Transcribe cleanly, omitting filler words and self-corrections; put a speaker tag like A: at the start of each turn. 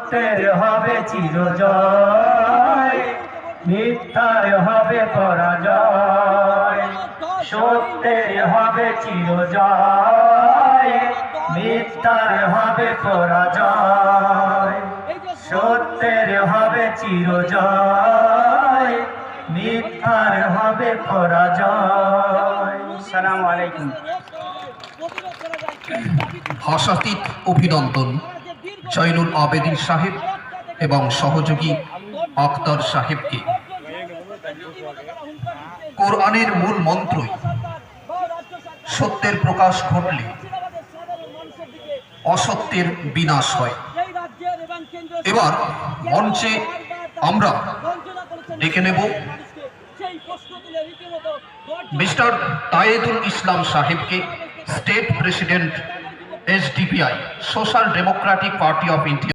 A: সত্যের হবে চিরজয়, মিথ্যার হবে পরাজয়। সত্যের হবে চিরজয়, মিথ্যার হবে পরাজয়। সত্যের হবে চিরজয়, মিথ্যার হবে পরাজয়। আসসালামু আলাইকুম।
B: ভাষাতীত অভিনন্দন জয়নুল আবেদিন সাহেব এবং সহযোগী আখতার সাহেবকে। কোরআনের মূল মন্ত্রই সত্যের প্রকাশ ঘটলে অসত্যের বিনাশ হয়। এবার মঞ্চে আমরা ডেকে নেব মিস্টার তায়েদুল ইসলাম সাহেবকে, state president SDPI, social Democratic party of India.